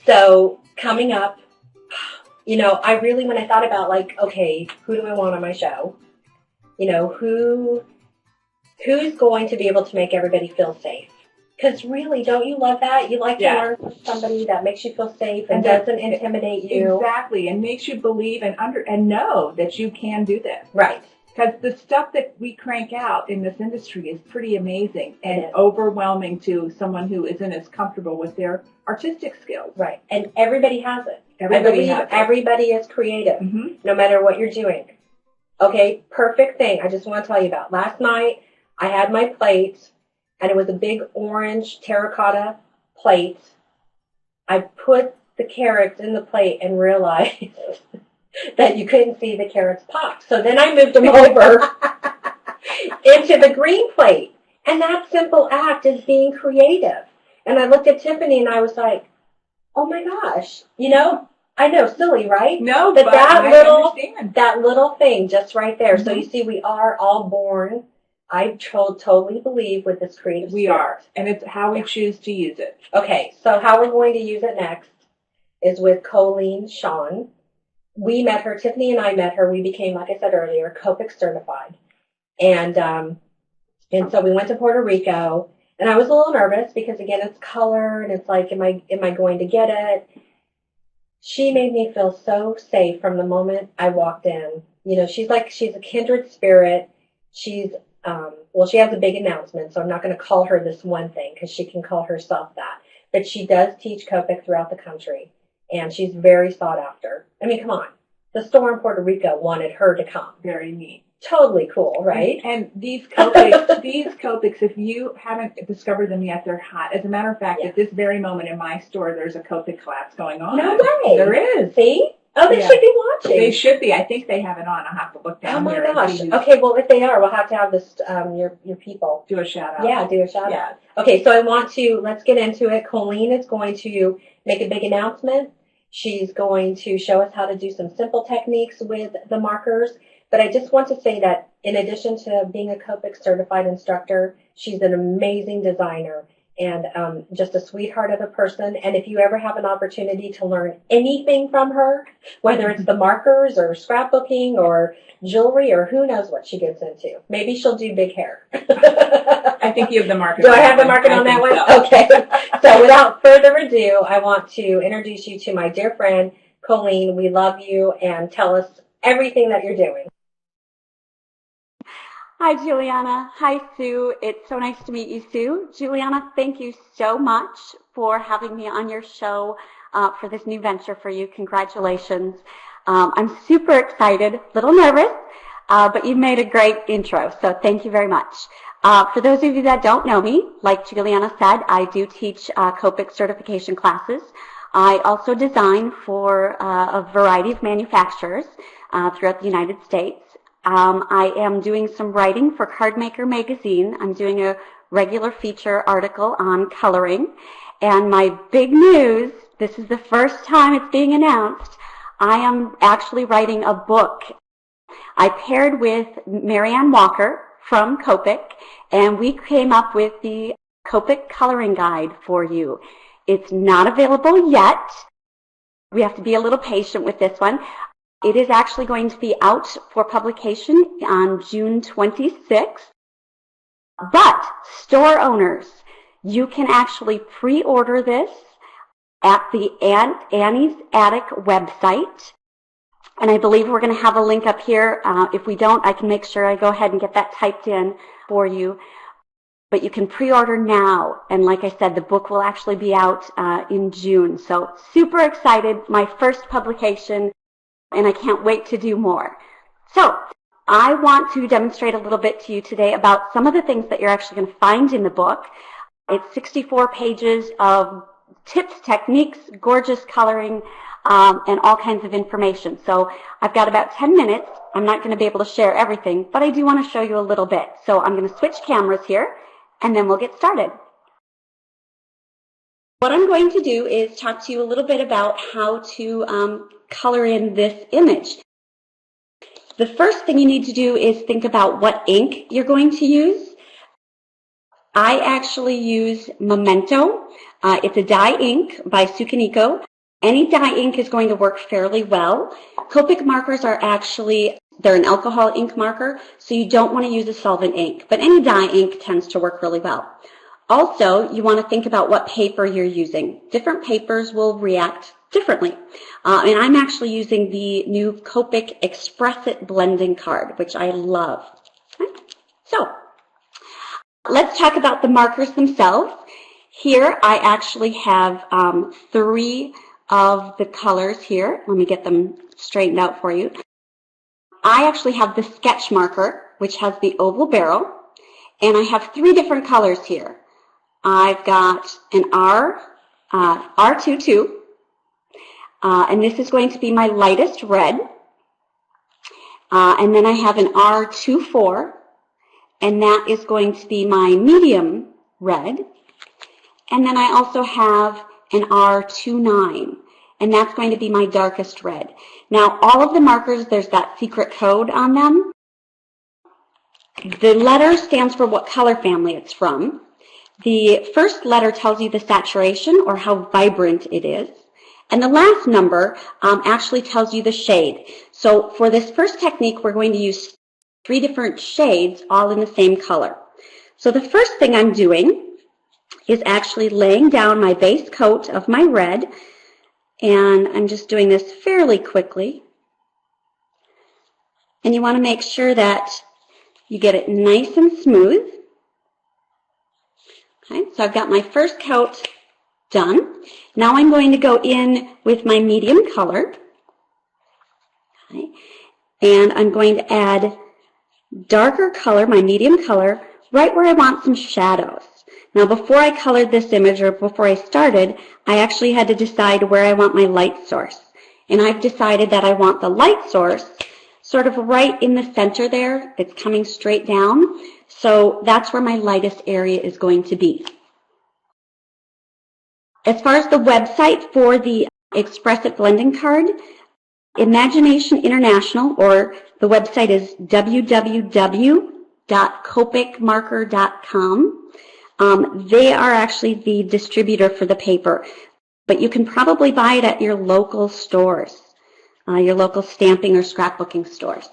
So coming up, you know, I really, when I thought about like, okay, who do I want on my show? You know, who's going to be able to make everybody feel safe? Because really, don't you love that? You like to learn from somebody that makes you feel safe and doesn't intimidate you. Exactly, and makes you believe and know that you can do this. Right. Because the stuff that we crank out in this industry is pretty amazing and overwhelming to someone who isn't as comfortable with their artistic skills. Right, and everybody has it. Everybody is creative, no matter what you're doing. Okay, perfect thing I just want to tell you about. Last night, I had my plate, and it was a big orange terracotta plate. I put the carrots in the plate and realized that you couldn't see the carrots pop. So then I moved them over into the green plate. And that simple act is being creative. And I looked at Tiffany and I was like, oh my gosh, you know, I know, silly, right? No, but understand. That little thing just right there. So you see, we are all born, I totally believe, with this creative spirit. We are. And it's how we choose to use it. Okay, so how we're going to use it next is with Colleen Schaan. We met her, Tiffany and I met her. We became, like I said earlier, Copic certified. And so we went to Puerto Rico, and I was a little nervous because, again, it's color, and it's like, am I going to get it? She made me feel so safe from the moment I walked in. You know, she's a kindred spirit. She's, she has a big announcement, so I'm not going to call her this one thing because she can call herself that. But she does teach Copic throughout the country, and she's very sought after. I mean, come on. The store in Puerto Rico wanted her to come. Very neat. Totally cool, right? And these Copics, if you haven't discovered them yet, they're hot. As a matter of fact, at this very moment in my store, there's a Copic class going on. No way. There is. See? Oh, they should be watching. They should be. I think they have it on. I'll have to look down here. Oh, my gosh. Okay, well, if they are, we'll have to have this, your people. Do a shout out. Yeah, do a shout out. Okay, so let's get into it. Colleen is going to make a big announcement. She's going to show us how to do some simple techniques with the markers. But I just want to say that in addition to being a Copic certified instructor, she's an amazing designer and just a sweetheart of a person. And if you ever have an opportunity to learn anything from her, whether it's the markers or scrapbooking or jewelry or who knows what she gets into, maybe she'll do big hair. I think you have the marker. Do I have the marker on that one? So. Okay. So without further ado, I want to introduce you to my dear friend, Colleen. We love you, and tell us everything that you're doing. Hi, Juliana. Hi, Sue. It's so nice to meet you, Sue. Juliana, thank you so much for having me on your show for this new venture for you. Congratulations. I'm super excited, a little nervous, but you made a great intro, so thank you very much. For those of you that don't know me, like Juliana said, I do teach Copic certification classes. I also design for a variety of manufacturers throughout the United States. I am doing some writing for Cardmaker magazine. I'm doing a regular feature article on coloring. And my big news, this is the first time it's being announced, I am actually writing a book. I paired with Marianne Walker from Copic, and we came up with the Copic coloring guide for you. It's not available yet. We have to be a little patient with this one. It is actually going to be out for publication on June 26th. But store owners, you can actually pre-order this at the Aunt Annie's Attic website. And I believe we're going to have a link up here. If we don't, I can make sure I go ahead and get that typed in for you. But you can pre-order now. And like I said, the book will actually be out in June. So super excited. My first publication. And I can't wait to do more. So I want to demonstrate a little bit to you today about some of the things that you're actually going to find in the book. It's 64 pages of tips, techniques, gorgeous coloring, and all kinds of information. So I've got about 10 minutes. I'm not going to be able to share everything, but I do want to show you a little bit. So I'm going to switch cameras here, and then we'll get started. What I'm going to do is talk to you a little bit about how to color in this image. The first thing you need to do is think about what ink you're going to use. I actually use Memento. It's a dye ink by Sukaniko. Any dye ink is going to work fairly well. Copic markers are actually, they're an alcohol ink marker, so you don't want to use a solvent ink, but any dye ink tends to work really well. Also, you want to think about what paper you're using. Different papers will react differently. And I'm actually using the new Copic Express It blending card, which I love. Okay. So, let's talk about the markers themselves. Here, I actually have 3 of the colors here. Let me get them straightened out for you. I actually have the sketch marker, which has the oval barrel, and I have 3 different colors here. I've got an R22, and this is going to be my lightest red. And then I have an R24, and that is going to be my medium red. And then I also have an R29, and that's going to be my darkest red. Now, all of the markers, there's that secret code on them. The letter stands for what color family it's from. The first letter tells you the saturation or how vibrant it is. And the last number actually tells you the shade. So for this first technique, we're going to use 3 different shades all in the same color. So the first thing I'm doing is actually laying down my base coat of my red. And I'm just doing this fairly quickly. And you want to make sure that you get it nice and smooth. Okay, so I've got my first coat done. Now I'm going to go in with my medium color. Okay, and I'm going to add darker color, my medium color, right where I want some shadows. Now before I colored this image, or before I started, I actually had to decide where I want my light source. And I've decided that I want the light source sort of right in the center there. It's coming straight down. So that's where my lightest area is going to be. As far as the website for the Express It blending card, Imagination International, or the website is www.copicmarker.com. They are actually the distributor for the paper, but you can probably buy it at your local stores, your local stamping or scrapbooking stores.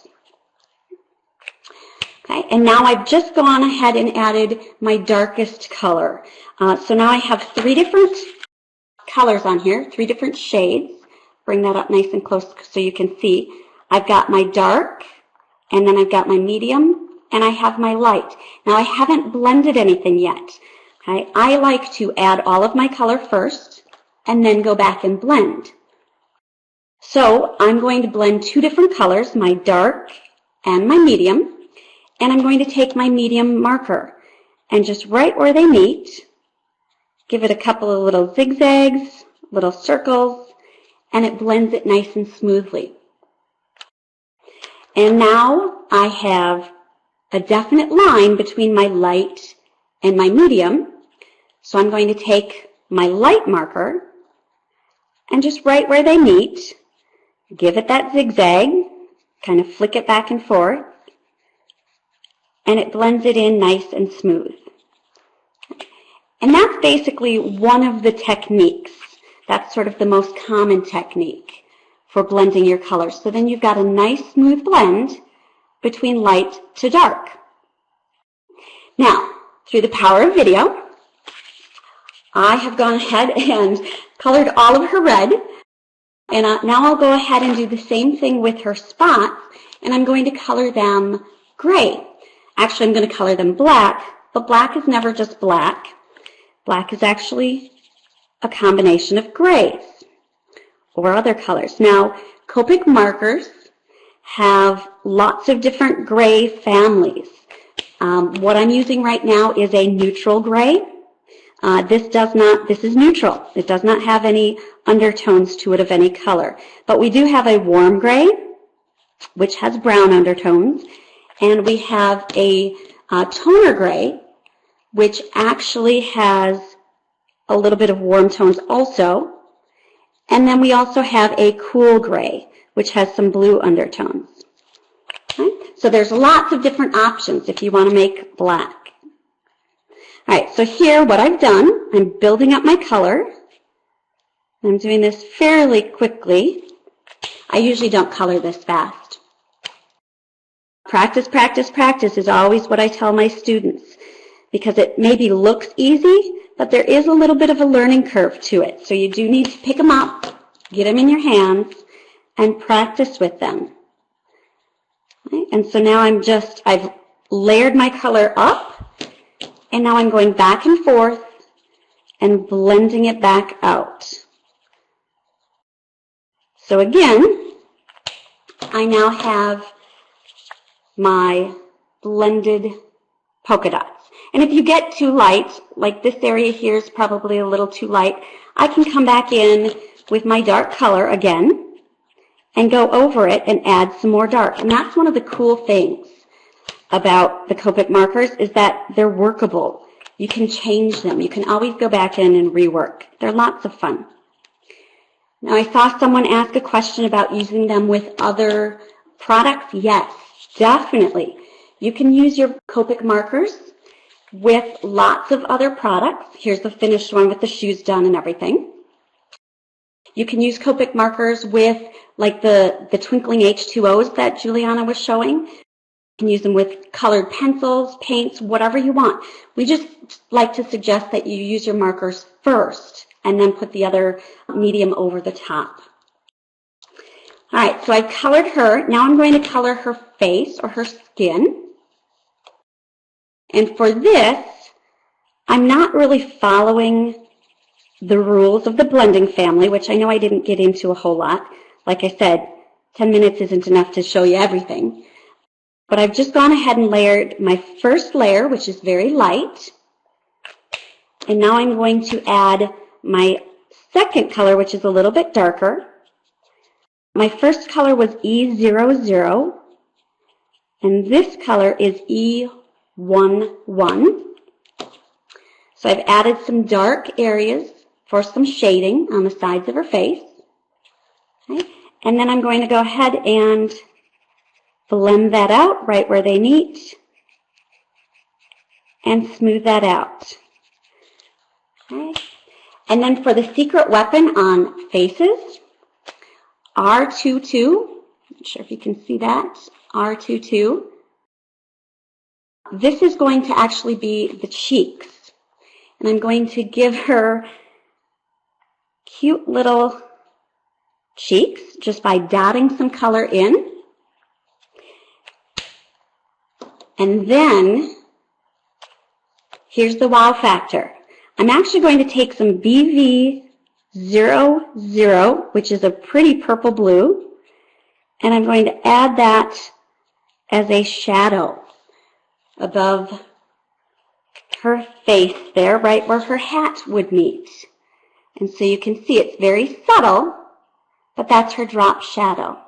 Okay, and now I've just gone ahead and added my darkest color. So now I have 3 different colors on here, 3 different shades. Bring that up nice and close so you can see. I've got my dark, and then I've got my medium, and I have my light. Now I haven't blended anything yet. Okay, I like to add all of my color first, and then go back and blend. So I'm going to blend 2 different colors, my dark and my medium. And I'm going to take my medium marker and just right where they meet, give it a couple of little zigzags, little circles, and it blends it nice and smoothly. And now I have a definite line between my light and my medium. So I'm going to take my light marker and just right where they meet, give it that zigzag, kind of flick it back and forth, and it blends it in nice and smooth. And that's basically one of the techniques. That's sort of the most common technique for blending your colors. So then you've got a nice smooth blend between light to dark. Now, through the power of video, I have gone ahead and colored all of her red. And now I'll go ahead and do the same thing with her spots, and I'm going to color them gray. Actually, I'm going to color them black, but black is never just black. Black is actually a combination of grays or other colors. Now, Copic markers have lots of different gray families. What I'm using right now is a neutral gray. This is neutral. It does not have any undertones to it of any color. But we do have a warm gray, which has brown undertones. And we have a toner gray, which actually has a little bit of warm tones also. And then we also have a cool gray, which has some blue undertones. Okay? So there's lots of different options if you want to make black. All right, so here what I've done, I'm building up my color. I'm doing this fairly quickly. I usually don't color this fast. Practice, practice, practice is always what I tell my students, because it maybe looks easy, but there is a little bit of a learning curve to it. So you do need to pick them up, get them in your hands, and practice with them. Okay? And so now I've layered my color up, and now I'm going back and forth and blending it back out. So again, I now have my blended polka dots. And if you get too light, like this area here is probably a little too light, I can come back in with my dark color again and go over it and add some more dark. And that's one of the cool things about the Copic markers, is that they're workable. You can change them. You can always go back in and rework. They're lots of fun. Now, I saw someone ask a question about using them with other products. Yes, definitely. You can use your Copic markers with lots of other products. Here's the finished one with the shoes done and everything. You can use Copic markers with like the twinkling H2Os that Juliana was showing. You can use them with colored pencils, paints, whatever you want. We just like to suggest that you use your markers first and then put the other medium over the top. All right, so I've colored her. Now I'm going to color her face or her skin. And for this, I'm not really following the rules of the blending family, which I know I didn't get into a whole lot. Like I said, 10 minutes isn't enough to show you everything. But I've just gone ahead and layered my first layer, which is very light. And now I'm going to add my second color, which is a little bit darker. My first color was E00, and this color is E11. So I've added some dark areas for some shading on the sides of her face. Okay. And then I'm going to go ahead and blend that out right where they meet and smooth that out. Okay. And then for the secret weapon on faces, R22, not sure if you can see that, R22. This is going to actually be the cheeks. And I'm going to give her cute little cheeks just by dotting some color in. And then, here's the wow factor. I'm actually going to take some BV00, which is a pretty purple blue, and I'm going to add that as a shadow above her face there, right where her hat would meet. And so you can see it's very subtle, but that's her drop shadow.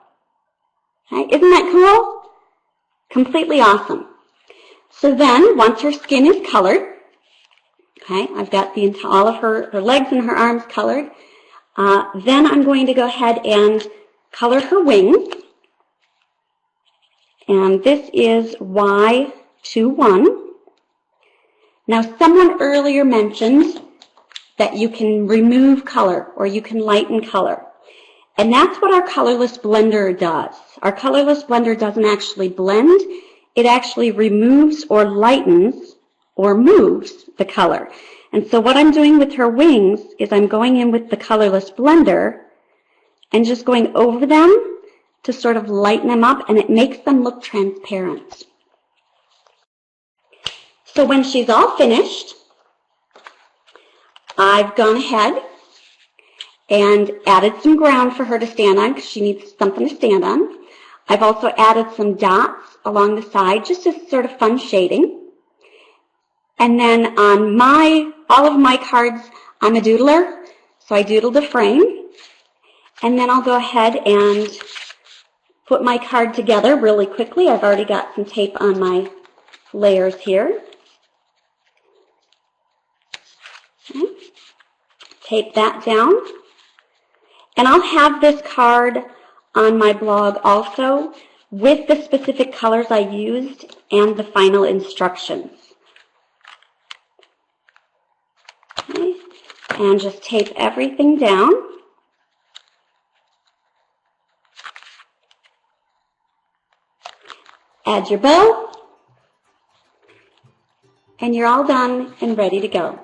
Okay, isn't that cool? Completely awesome. So then, once her skin is colored, okay, I've got all of her legs and her arms colored. Then I'm going to go ahead and color her wings. And this is Y21. Now, someone earlier mentioned that you can remove color or you can lighten color. And that's what our Colorless Blender does. Our Colorless Blender doesn't actually blend. It actually removes or lightens or moves the color. And so what I'm doing with her wings is I'm going in with the Colorless Blender and just going over them to sort of lighten them up, and it makes them look transparent. So when she's all finished, I've gone ahead and added some ground for her to stand on because she needs something to stand on. I've also added some dots along the side, just as sort of fun shading. And then on all of my cards, I'm a doodler, so I doodled a frame. And then I'll go ahead and put my card together really quickly. I've already got some tape on my layers here. Okay. Tape that down. And I'll have this card on my blog also with the specific colors I used and the final instructions. Okay. And just tape everything down. Add your bow, and you're all done and ready to go.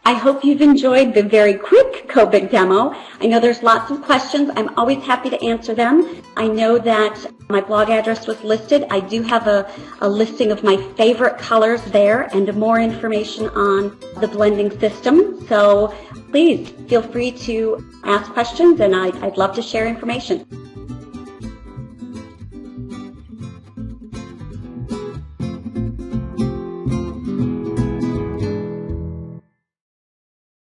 I hope you've enjoyed the very quick Copic demo. I know there's lots of questions. I'm always happy to answer them. I know that my blog address was listed. I do have a listing of my favorite colors there and more information on the blending system. So please feel free to ask questions, and I'd love to share information.